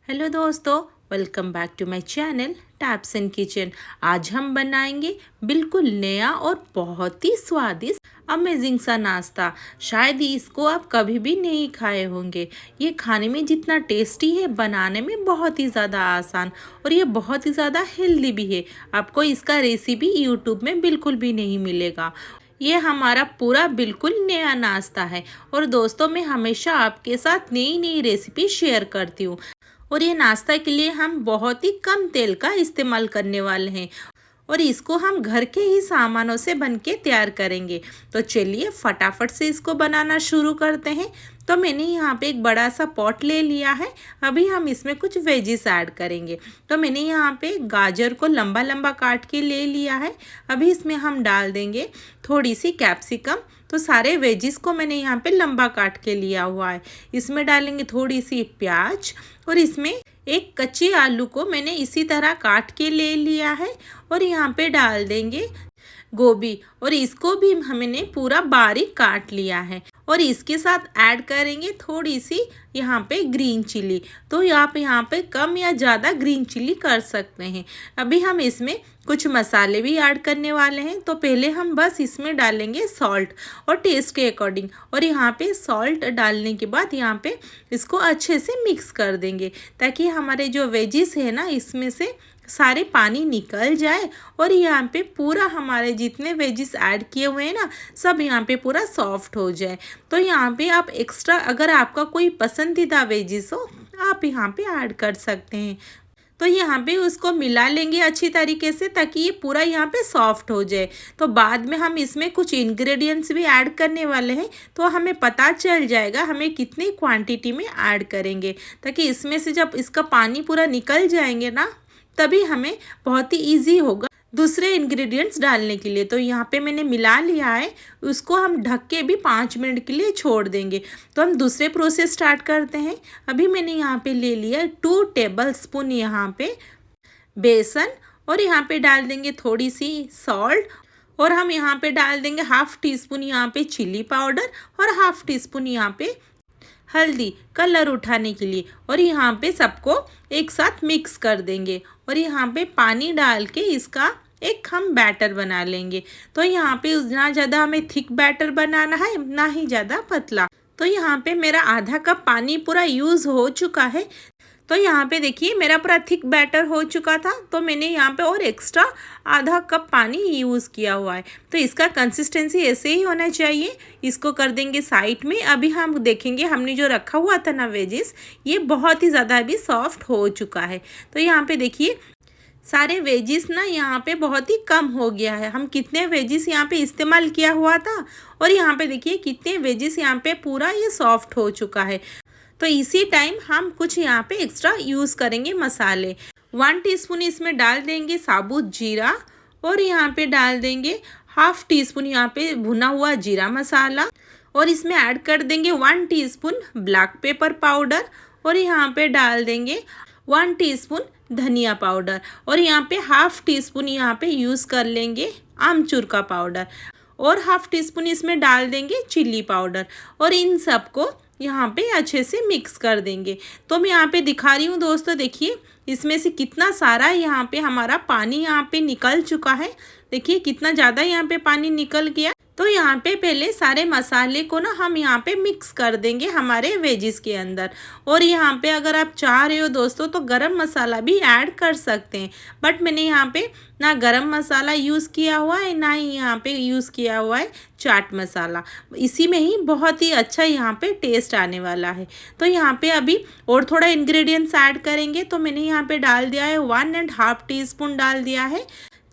Hello दोस्तों, welcome back to my channel Taps and Kitchen. आज हम बनाएंगे बिल्कुल नया और बहुत ही स्वादिष्ट अमेजिंग सा नाश्ता। शायद ही इसको आप कभी भी नहीं खाए होंगे। ये खाने में जितना टेस्टी है, बनाने में बहुत ही ज़्यादा आसान और ये बहुत ही ज़्यादा हेल्दी भी है। आपको इसका रेसिपी यूट्यूब में बिल्कुल भी नहीं मिलेगा। ये हमारा पूरा बिल्कुल नया नाश्ता है और दोस्तों, मैं हमेशा आपके साथ नई नई रेसिपी शेयर करती हूँ। और ये नाश्ता के लिए हम बहुत ही कम तेल का इस्तेमाल करने वाले हैं और इसको हम घर के ही सामानों से बन के तैयार करेंगे। तो चलिए फटाफट से इसको बनाना शुरू करते हैं। तो मैंने यहाँ पे एक बड़ा सा पॉट ले लिया है। अभी हम इसमें कुछ वेजिस ऐड करेंगे। तो मैंने यहाँ पे गाजर को लंबा लंबा काट के ले लिया है। अभी इसमें हम डाल देंगे थोड़ी सी कैप्सिकम। तो सारे वेजिस को मैंने यहाँ पे लंबा काट के लिया हुआ है। इसमें डालेंगे थोड़ी सी प्याज और इसमें एक कच्ची आलू को मैंने इसी तरह काट के ले लिया है और यहाँ पे डाल देंगे गोभी और इसको भी हमने पूरा बारीक काट लिया है। और इसके साथ ऐड करेंगे थोड़ी सी यहाँ पे ग्रीन चिली। तो आप यहाँ पे कम या ज़्यादा ग्रीन चिली कर सकते हैं। अभी हम इसमें कुछ मसाले भी ऐड करने वाले हैं। तो पहले हम बस इसमें डालेंगे सॉल्ट और टेस्ट के अकॉर्डिंग। और यहाँ पे सॉल्ट डालने के बाद यहाँ पे इसको अच्छे से मिक्स कर देंगे ताकि हमारे जो वेजिस है ना, इसमें से सारे पानी निकल जाए और यहाँ पे पूरा हमारे जितने वेजिस ऐड किए हुए हैं ना, सब यहाँ पे पूरा सॉफ्ट हो जाए। तो यहाँ पे आप एक्स्ट्रा अगर आपका कोई पसंदीदा वेजिस हो, आप यहाँ पे ऐड कर सकते हैं। तो यहाँ पे उसको मिला लेंगे अच्छी तरीके से ताकि ये पूरा यहाँ पे सॉफ्ट हो जाए। तो बाद में हम इसमें कुछ इंग्रेडिएंट्स भी ऐड करने वाले हैं, तो हमें पता चल जाएगा हमें कितनी क्वांटिटी में ऐड करेंगे, ताकि इसमें से जब इसका पानी पूरा निकल जाएंगे ना, तभी हमें बहुत ही ईजी होगा दूसरे इंग्रेडिएंट्स डालने के लिए। तो यहाँ पे मैंने मिला लिया है। उसको हम ढक के भी 5 मिनट के लिए छोड़ देंगे। तो हम दूसरे प्रोसेस स्टार्ट करते हैं। अभी मैंने यहाँ पे ले लिया 2 टेबलस्पून यहाँ पे बेसन और यहाँ पे डाल देंगे थोड़ी सी सॉल्ट और हम यहाँ पे डाल देंगे हाफ टी स्पून यहाँ पे चिली पाउडर और हाफ टी स्पून यहाँ पे हल्दी कलर उठाने के लिए। और यहाँ पे सबको एक साथ मिक्स कर देंगे और यहाँ पे पानी डाल के इसका एक हम बैटर बना लेंगे। तो यहाँ पे ना ज़्यादा हमें थिक बैटर बनाना है, ना ही ज़्यादा पतला। तो यहाँ पे मेरा आधा कप पानी पूरा यूज़ हो चुका है। तो यहाँ पे देखिए मेरा पूरा थिक बैटर हो चुका था। तो मैंने यहाँ पे और एक्स्ट्रा आधा कप पानी यूज़ किया हुआ है। तो इसका कंसिस्टेंसी ऐसे ही होना चाहिए। इसको कर देंगे साइड में। अभी हम देखेंगे हमने जो रखा हुआ था ना वेजिस, ये बहुत ही ज़्यादा अभी सॉफ्ट हो चुका है। तो यहाँ पे देखिए सारे वेजिस ना यहाँ पे बहुत ही कम हो गया है। हम कितने वेजिस यहाँ पे इस्तेमाल किया हुआ था और यहाँ पे देखिए कितने वेजिस यहाँ पे पूरा ये सॉफ्ट हो चुका है। तो इसी टाइम हम कुछ यहाँ पे एक्स्ट्रा यूज़ करेंगे मसाले। 1 टीस्पून इसमें डाल देंगे साबुत जीरा और यहाँ पे डाल देंगे हाफ टी स्पून यहाँ पे भुना हुआ जीरा मसाला और इसमें ऐड कर देंगे 1 टीस्पून ब्लैक पेपर पाउडर और यहाँ पे डाल देंगे 1 टीस्पून धनिया पाउडर और यहाँ पे हाफ टी स्पून यहाँ पे यूज़ कर लेंगे आमचूर का पाउडर और हाफ टी स्पून इसमें डाल देंगे चिल्ली पाउडर और इन सबको यहाँ पे अच्छे से मिक्स कर देंगे। तो मैं यहाँ पे दिखा रही हूँ दोस्तों, देखिए इसमें से कितना सारा यहाँ पे हमारा पानी यहाँ पे निकल चुका है। देखिए कितना ज़्यादा यहाँ पे पानी निकल गया। तो यहाँ पे पहले सारे मसाले को ना हम यहाँ पे मिक्स कर देंगे हमारे वेजिस के अंदर। और यहाँ पे अगर आप चाह रहे हो दोस्तों तो गरम मसाला भी ऐड कर सकते हैं, बट मैंने यहाँ पे ना गरम मसाला यूज़ किया हुआ है, ना ही यहाँ पे यूज़ किया हुआ है चाट मसाला। इसी में ही बहुत ही अच्छा यहाँ पे टेस्ट आने वाला है। तो यहाँ पे अभी और थोड़ा इंग्रेडिएंट्स ऐड करेंगे। तो मैंने यहाँ पे डाल दिया है 1.5 टीस्पून डाल दिया है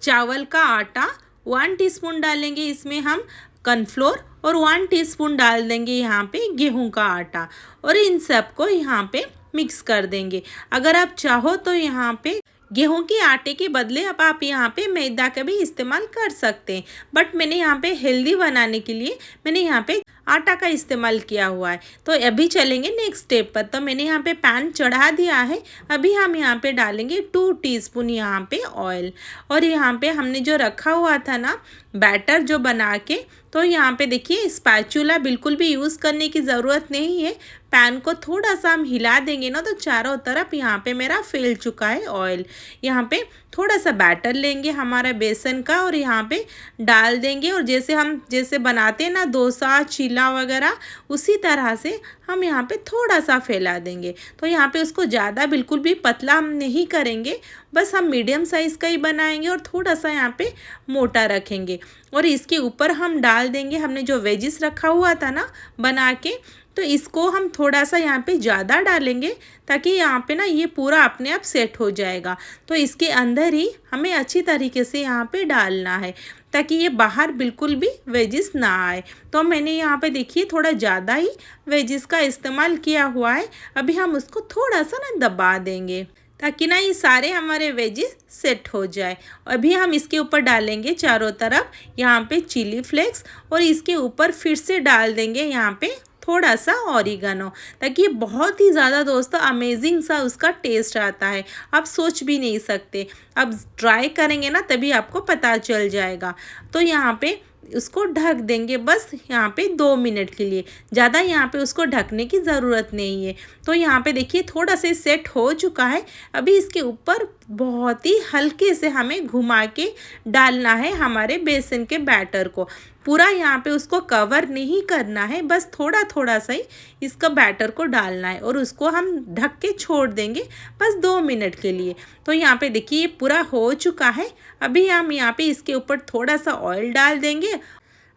चावल का आटा। 1 टीस्पून डालेंगे इसमें हम कॉर्नफ्लोर और 1 टीस्पून डाल देंगे यहाँ पे गेहूं का आटा और इन सबको यहाँ पे मिक्स कर देंगे। अगर आप चाहो तो यहाँ पे गेहूं के आटे के बदले अब आप यहाँ पे मैदा का भी इस्तेमाल कर सकते हैं, बट मैंने यहाँ पे हेल्दी बनाने के लिए मैंने यहाँ पे आटा का इस्तेमाल किया हुआ है। तो अभी चलेंगे नेक्स्ट स्टेप पर। तो मैंने यहाँ पे पैन चढ़ा दिया है। अभी हम यहाँ पे डालेंगे 2 टीस्पून यहाँ पे ऑयल और यहाँ पे हमने जो रखा हुआ था ना बैटर जो बना के, तो यहाँ पे देखिए स्पैचुला बिल्कुल भी यूज़ करने की ज़रूरत नहीं है। पैन को थोड़ा सा हम हिला देंगे ना तो चारों तरफ यहाँ पे मेरा फैल चुका है ऑयल। यहाँ पे थोड़ा सा बैटर लेंगे हमारा बेसन का और यहाँ पे डाल देंगे और जैसे बनाते हैं ना डोसा चीला वगैरह, उसी तरह से हम यहाँ पे थोड़ा सा फैला देंगे। तो यहाँ पे उसको ज़्यादा बिल्कुल भी पतला हम नहीं करेंगे, बस हम मीडियम साइज़ का ही बनाएंगे और थोड़ा सा यहाँ पे मोटा रखेंगे। और इसके ऊपर हम डाल देंगे हमने जो वेजिस रखा हुआ था ना बना के, तो इसको हम थोड़ा सा यहाँ पे ज़्यादा डालेंगे ताकि यहाँ पे ना ये पूरा अपने आप सेट हो जाएगा। तो इसके अंदर ही हमें अच्छी तरीके से यहाँ पे डालना है ताकि ये बाहर बिल्कुल भी वेजिस ना आए। तो मैंने यहाँ पे देखिए थोड़ा ज़्यादा ही वेजिस का इस्तेमाल किया हुआ है। अभी हम उसको थोड़ा सा ना दबा देंगे ताकि ना ये सारे हमारे वेजिस सेट हो जाए। अभी हम इसके ऊपर डालेंगे चारों तरफ यहाँ पे चिली फ्लेक्स और इसके ऊपर फिर से डाल देंगे यहाँ पे थोड़ा सा ऑरिगेनो, ताकि ये बहुत ही ज़्यादा दोस्तों अमेजिंग सा उसका टेस्ट आता है। आप सोच भी नहीं सकते, अब ट्राई करेंगे ना तभी आपको पता चल जाएगा। तो यहाँ पे उसको ढक देंगे बस यहाँ पे 2 मिनट के लिए, ज़्यादा यहाँ पे उसको ढकने की ज़रूरत नहीं है। तो यहाँ पे देखिए थोड़ा सा सेट हो चुका है। अभी इसके ऊपर बहुत ही हल्के से हमें घुमा के डालना है हमारे बेसन के बैटर को। पूरा यहाँ पे उसको कवर नहीं करना है, बस थोड़ा थोड़ा सा ही इसका बैटर को डालना है और उसको हम ढक के छोड़ देंगे बस 2 मिनट के लिए। तो यहाँ पे देखिए ये पूरा हो चुका है। अभी हम यहाँ पे इसके ऊपर थोड़ा सा ऑयल डाल देंगे।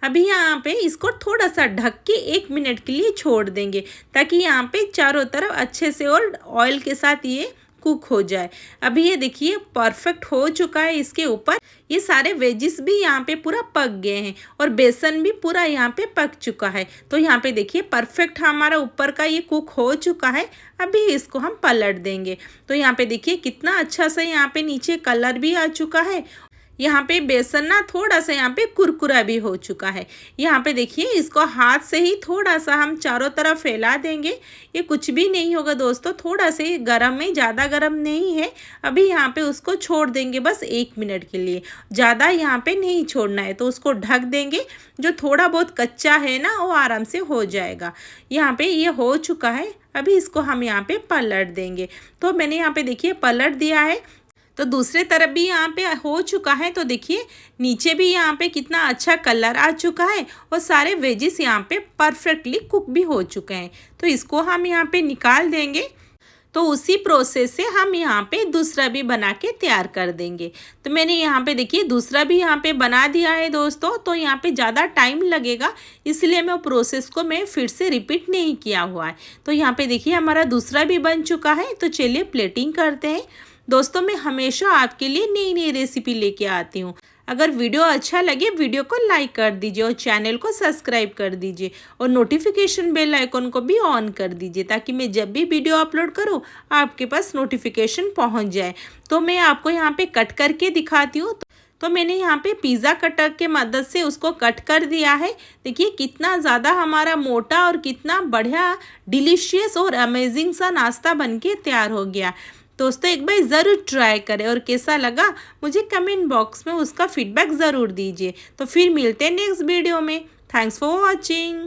अभी यहाँ पे इसको थोड़ा सा ढक के 1 मिनट के लिए छोड़ देंगे ताकि यहाँ पे चारों तरफ अच्छे से और ऑयल के साथ ये कुक हो जाए। अभी ये देखिए परफेक्ट हो चुका है। इसके ऊपर ये सारे वेजिस भी यहाँ पे पूरा पक गए हैं और बेसन भी पूरा यहाँ पे पक चुका है। तो यहाँ पे देखिए परफेक्ट हमारा ऊपर का ये कुक हो चुका है। अभी इसको हम पलट देंगे। तो यहाँ पे देखिए कितना अच्छा सा यहाँ पे नीचे कलर भी आ चुका है। यहाँ पे बेसन ना थोड़ा सा यहाँ पे कुरकुरा भी हो चुका है। यहाँ पे देखिए इसको हाथ से ही थोड़ा सा हम चारों तरफ फैला देंगे। ये कुछ भी नहीं होगा दोस्तों, थोड़ा से गरम में, ज़्यादा गरम नहीं है। अभी यहाँ पे उसको छोड़ देंगे बस 1 मिनट के लिए, ज़्यादा यहाँ पे नहीं छोड़ना है। तो उसको ढक देंगे, जो थोड़ा बहुत कच्चा है ना वो आराम से हो जाएगा। यहाँ पे ये हो चुका है। अभी इसको हम यहाँ पे पलट देंगे। तो मैंने यहाँ पे देखिए पलट दिया है। तो दूसरे तरफ भी यहाँ पे हो चुका है। तो देखिए नीचे भी यहाँ पे कितना अच्छा कलर आ चुका है और सारे वेजिस यहाँ पे परफेक्टली कुक भी हो चुके हैं। तो इसको हम यहाँ पे निकाल देंगे। तो उसी प्रोसेस से हम यहाँ पे दूसरा भी बना के तैयार कर देंगे। तो मैंने यहाँ पे देखिए दूसरा भी यहाँ पे बना दिया है दोस्तों। तो यहाँ पे ज़्यादा टाइम लगेगा, इसलिए मैं प्रोसेस को मैं फिर से रिपीट नहीं किया हुआ है। तो यहाँ पे देखिए हमारा दूसरा भी बन चुका है। तो चलिए प्लेटिंग करते हैं। दोस्तों मैं हमेशा आपके लिए नई नई रेसिपी लेके आती हूँ। अगर वीडियो अच्छा लगे वीडियो को लाइक कर दीजिए और चैनल को सब्सक्राइब कर दीजिए और नोटिफिकेशन बेल आइकन को भी ऑन कर दीजिए ताकि मैं जब भी वीडियो अपलोड करूँ आपके पास नोटिफिकेशन पहुँच जाए। तो मैं आपको यहाँ पे कट करके दिखाती हूँ। तो मैंने यहाँ पे पिज़्ज़ा कटर के मदद से उसको कट कर दिया है। देखिए कितना ज़्यादा हमारा मोटा और कितना बढ़िया डिलीशियस और अमेजिंग सा नाश्ता बनके तैयार हो गया। दोस्तों एक बार ज़रूर ट्राई करें और कैसा लगा मुझे कमेंट बॉक्स में उसका फीडबैक ज़रूर दीजिए। तो फिर मिलते हैं नेक्स्ट वीडियो में। Thanks for watching.